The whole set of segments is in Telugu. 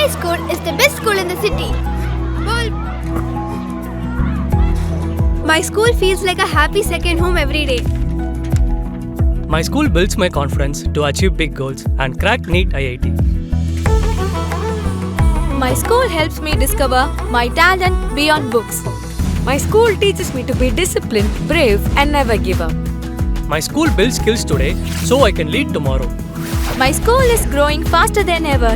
My school is the best school in the city. My school feels like a happy second home every day. My school builds my confidence to achieve big goals and crack NEET IIT. My school helps me discover my talent beyond books. My school teaches me to be disciplined, brave, and never give up. My school builds skills today so I can lead tomorrow. My school is growing faster than ever.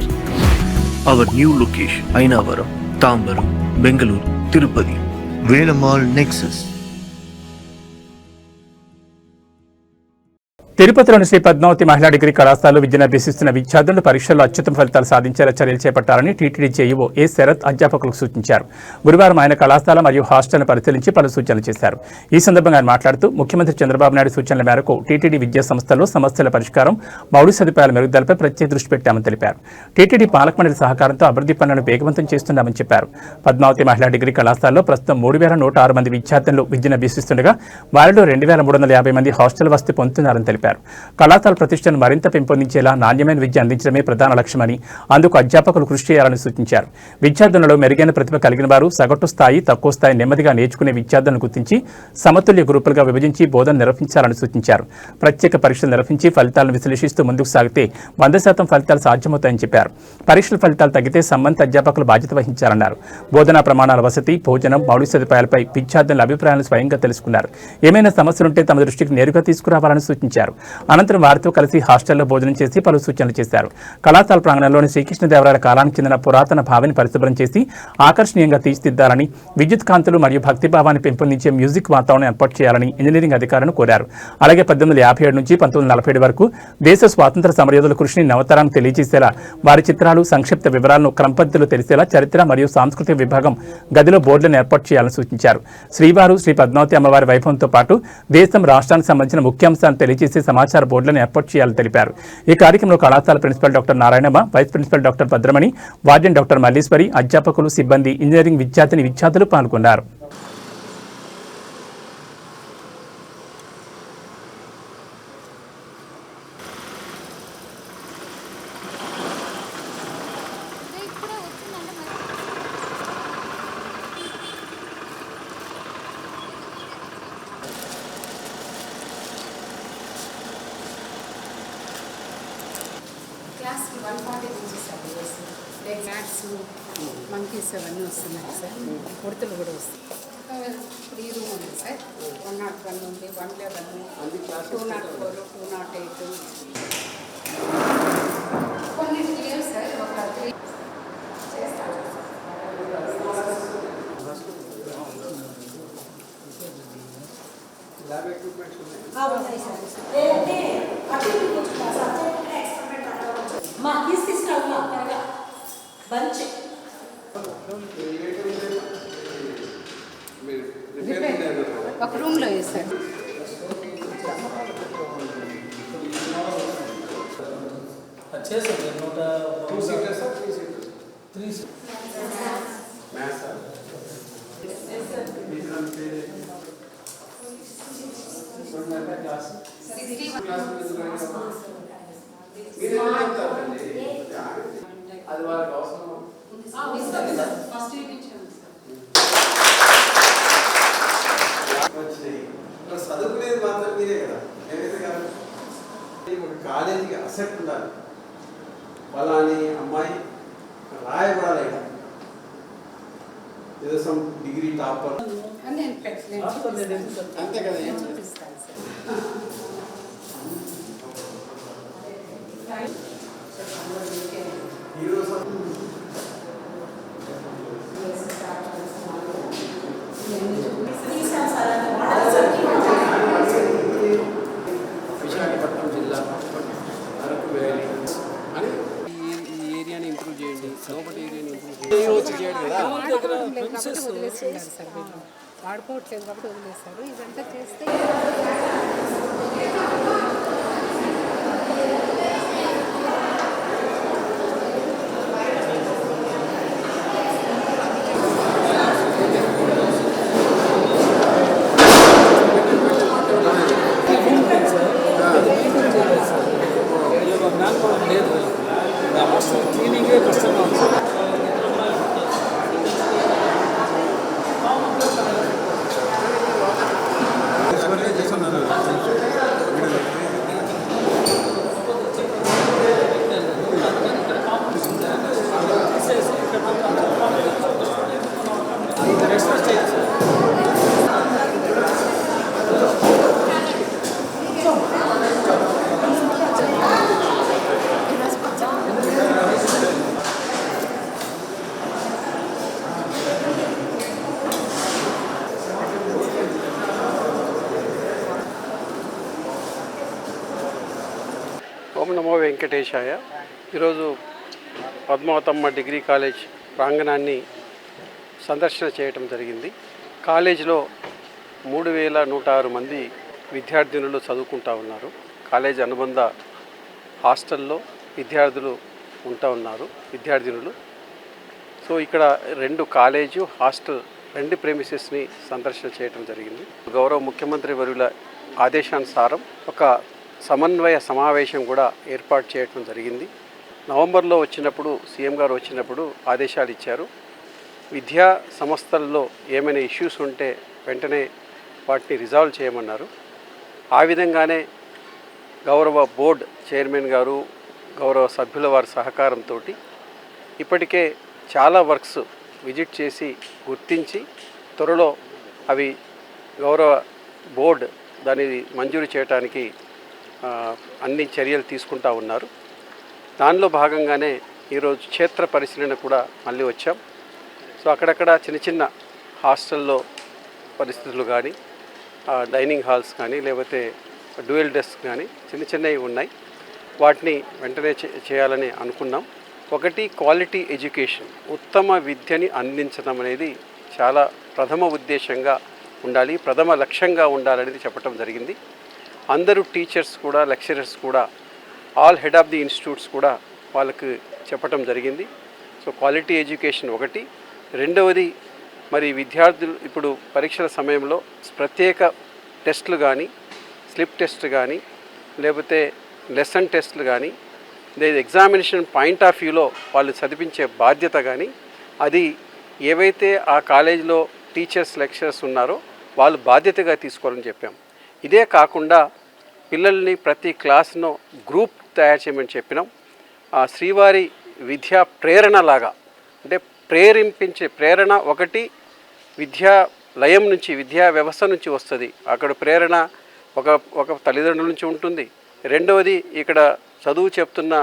Our new location, Ainavaram, Tambaram, Bengaluru, Tirupati, Velamal Nexus. తిరుపతిలోని శ్రీ పద్మావతి మహిళా డిగ్రీ కళాశాలలో విద్యను అభ్యసిస్తున్న విద్యార్థులు పరీక్షల్లో అత్యుత్తమ ఫలితాలు సాధించేలా చర్యలు చేపట్టాలని టీటీడీ జేఈఓ ఏ శరత్ అధ్యాపకులకు సూచించారు. గురువారం ఆయన కళాశాల మరియు హాస్టల్ను పరిశీలించి పలు సూచనలు చేశారు. ఈ సందర్భంగా ఆయన మాట్లాడుతూ ముఖ్యమంత్రి చంద్రబాబు నాయుడు సూచనల మేరకు టీటీడీ విద్యా సంస్థల్లో సమస్యల పరిష్కారం, మౌలిక సదుపాయాల మెరుగుదలపై ప్రత్యేక దృష్టి పెట్టామని తెలిపారు. టీటీడీ పాలక మండలి సహకారంతో అభివృద్ధి పనులను వేగవంతం చేస్తున్నామని చెప్పారు. పద్మావతి మహిళా డిగ్రీ కళాశాలలో ప్రస్తుతం 3106 మంది విద్యార్థులు విద్యను అభ్యసిస్తుండగా వారిలో 2350 మంది హాస్టల్ వసతి పొందుతున్నారని తెలిపారు. కళాశాల ప్రతిష్టను మరింత పెంపొందించేలా నాణ్యమైన విద్య అందించడమే ప్రధాన లక్ష్యమని, అందుకు అధ్యాపకులు కృషి చేయాలని సూచించారు. విద్యార్థులలో మెరుగైన ప్రతిభ కలిగిన వారు, సగటు స్థాయి, తక్కువ స్థాయి నెమ్మదిగా నేర్చుకునే విద్యార్థులను గుర్తించి సమతుల్య గ్రూపులుగా విభజించి బోధన నిర్వహించాలని సూచించారు. ప్రత్యేక పరీక్షలు నిర్వహించి ఫలితాలను విశ్లేషిస్తూ ముందుకు సాగితే 100% ఫలితాలు సాధ్యమవుతాయని చెప్పారు. పరీక్షల ఫలితాలు తగ్గితే సంబంధిత అధ్యాపకులు బాధ్యత వహించాలన్నారు. బోధనా ప్రమాణాల, వసతి, భోజనం, మౌలిక సదుపాయాలపై విద్యార్థుల అభిప్రాయాలను స్వయంగా తెలుసుకున్నారు. ఏమైనా సమస్యలుంటే తమ దృష్టికి నేరుగా తీసుకురావాలని సూచించారు. అనంతరం వారితో కలిసి హాస్టల్లో భోజనం చేసి పలు సూచనలు చేశారు. కళాశాల ప్రాంగణంలోని శ్రీకృష్ణదేవరాయల కాలానికి చెందిన పురాతన భావిని పరిశుభ్రం చేసి ఆకర్షణీయంగా తీర్చిదిద్దాలని, విద్యుత్ కాంతులు మరియు భక్తిభావాన్ని పెంపొందించే మ్యూజిక్ వాతావరణం ఏర్పాటు చేయాలని ఇంజనీరింగ్ అధికారులను కోరారు. అలాగే 1857 నుంచి 1947 వరకు దేశ స్వాతంత్ర సమరయోధుల కృషిని నవతరానికి తెలియజేసేలా వారి చిత్రాలు, సంక్షిప్త వివరాలను క్రమపద్ధతిలో తెలిసేలా చరిత్ర మరియు సాంస్కృతిక విభాగం గదిలో బోర్డులను ఏర్పాటు చేయాలని సూచించారు. శ్రీవారు, శ్రీ పద్మావతి అమ్మవారి వైభవంతో పాటు దేశం, రాష్ట్రానికి సంబంధించిన ముఖ్యాంశాలను తెలియజేసే సమాచార బోర్డులను ఏర్పాటు చేయాలని తెలిపారు. ఈ కార్యక్రమంలో కళాశాల principal doctor Narayanamma, vice principal doctor Bhadramani, warden doctor Malleswari, అధ్యాపకులు, సిబ్బంది, ఇంజనీరింగ్ విద్యార్థులు పాల్గొన్నారు. క్లాస్ 140 నుంచి స్టార్ట్ చేస్తాం. లైక్ మ్యాట్స్, మంకీస్ అవన్నీ వస్తున్నాయి సార్. ఉడతలు కూడా వస్తాయి. 3 రూమ్ ఉంది సార్. 101 ఉంది, 111, 204, 208. కొన్నిటికి లేవు సార్. ఒక 3 చేస్తాను. ల్యాబ్ ఎక్విప్మెంట్స్ ఉన్నాయి. ఒక రూమ్లో వేసారు. అది వాళ్ళకి అవసరం. ఫస్ట్ ఇయర్ నుంచి చదువుకునేది మాత్రం మీరే కదా. ఏదైతే కాదు, ఒక కాలేజీకి అసెప్ట్ ఉండాలి. వాళ్ళని అమ్మాయి రాయబడాలి కదా, ఏదో సమ్ డిగ్రీ టాపర్ అంతే కదా. ఈరోజు విశాఖపట్నం జిల్లా అరకు వ్యాలీ అని ఈ ఏరియాని ఇంప్రూవ్ చేయండి, లోపల ఏరియాని ఇంప్రూవ్ చేయండి కదా. వదిలేస్తున్నారు సార్. వీళ్ళు వాడుకోవట్లేదు కాబట్టి వదిలేస్తారు. ఇదంతా చేస్తే క్లీనింగే కష్టంగా ఉంది. వెంకటేశాయ. ఈరోజు పద్మావతమ్మ డిగ్రీ కాలేజ్ ప్రాంగణాన్ని సందర్శన చేయటం జరిగింది. కాలేజీలో 3106 మంది విద్యార్థినులు చదువుకుంటూ ఉన్నారు. కాలేజ్ అనుబంధ హాస్టల్లో విద్యార్థులు విద్యార్థినులు. సో ఇక్కడ 2 కాలేజు హాస్టల్ 2 ప్రెమిసెస్ని సందర్శన చేయటం జరిగింది. గౌరవ ముఖ్యమంత్రి వర్యుల ఆదేశానుసారం ఒక సమన్వయ సమావేశం కూడా ఏర్పాటు చేయటం జరిగింది. నవంబర్లో వచ్చినప్పుడు సీఎం గారు వచ్చినప్పుడు ఆదేశాలు ఇచ్చారు. విద్యా సంస్థల్లో ఏమైనా ఇష్యూస్ ఉంటే వెంటనే వాటిని రిజాల్వ్ చేయమన్నారు. ఆ విధంగానే గౌరవ బోర్డ్ చైర్మన్ గారు, గౌరవ సభ్యుల వారి సహకారంతో ఇప్పటికే చాలా వర్క్స్ విజిట్ చేసి గుర్తించి త్వరలో అవి గౌరవ బోర్డ్ దాన్ని మంజూరు చేయడానికి అన్ని చర్యలు తీసుకుంటూ ఉన్నారు. దానిలో భాగంగానే ఈరోజు క్షేత్ర పరిశీలన కూడా మళ్ళీ వచ్చాం. సో అక్కడక్కడ చిన్న చిన్న హాస్టల్లో పరిస్థితులు కానీ, డైనింగ్ హాల్స్ కానీ, లేకపోతే డ్యూయల్ డెస్క్ కానీ చిన్నవి ఉన్నాయి. వాటిని వెంటనే చేయాలని అనుకున్నాం. ఒకటి, క్వాలిటీ ఎడ్యుకేషన్, ఉత్తమ విద్యని అందించడం అనేది చాలా ప్రథమ ఉద్దేశంగా ఉండాలి, ప్రథమ లక్ష్యంగా ఉండాలనేది చెప్పడం జరిగింది. అందరూ టీచర్స్ కూడా, లెక్చరర్స్ కూడా, all head of the institutes కూడా వాళ్ళకి చెప్పడం జరిగింది. సో క్వాలిటీ ఎడ్యుకేషన్ ఒకటి. రెండవది, మరి విద్యార్థులు ఇప్పుడు పరీక్షల సమయంలో ప్రత్యేక టెస్టులు కానీ, స్లిప్ టెస్ట్ కానీ, లేకపోతే లెసన్ టెస్టులు కానీ, లేదా ఎగ్జామినేషన్ పాయింట్ ఆఫ్ వ్యూలో వాళ్ళు చదివించే బాధ్యత కానీ, అది ఏవైతే ఆ కాలేజీలో టీచర్స్, లెక్చరర్స్ ఉన్నారో వాళ్ళు బాధ్యతగా తీసుకోవాలని చెప్పాం. ఇదే కాకుండా పిల్లల్ని ప్రతి క్లాస్ను గ్రూప్ తయారు చేయమని చెప్పినాం. ఆ శ్రీవారి విద్యా ప్రేరణ లాగా, అంటే ప్రేరణ ఒకటి విద్యా లయం నుంచి, విద్యా వ్యవస్థ నుంచి వస్తుంది. అక్కడ ప్రేరణ ఒక తల్లిదండ్రుల నుంచి ఉంటుంది. రెండవది ఇక్కడ చదువు చెప్తున్న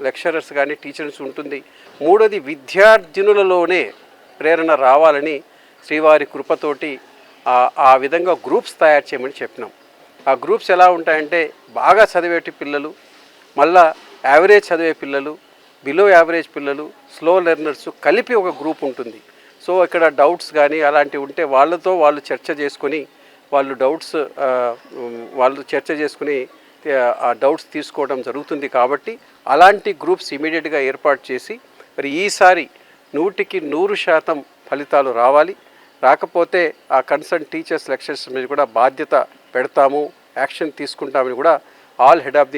లెక్చరర్స్ కానీ, టీచర్స్ ఉంటుంది. మూడవది విద్యార్థినులలోనే ప్రేరణ రావాలని శ్రీవారి కృపతోటి ఆ విధంగా గ్రూప్స్ తయారు చేయమని చెప్పినాం. ఆ గ్రూప్స్ ఎలా ఉంటాయంటే, బాగా చదివేటి పిల్లలు, మళ్ళా యావరేజ్ చదివే పిల్లలు, బిలో యావరేజ్ పిల్లలు, స్లో లెర్నర్స్ కలిపి ఒక గ్రూప్ ఉంటుంది. సో ఇక్కడ డౌట్స్ కానీ అలాంటివి ఉంటే వాళ్ళతో వాళ్ళు చర్చ చేసుకొని ఆ డౌట్స్ తీసుకోవడం జరుగుతుంది. కాబట్టి అలాంటి గ్రూప్స్ ఇమీడియట్గా ఏర్పాటు చేసి మరి ఈసారి 100% ఫలితాలు రావాలి. రాకపోతే ఆ కన్సర్న్ టీచర్స్, లెక్చరర్స్ మీద కూడా బాధ్యత పెడతాము, యాక్షన్ తీసుకుంటామని కూడా ఆల్ హెడ్ ఆఫ్ ది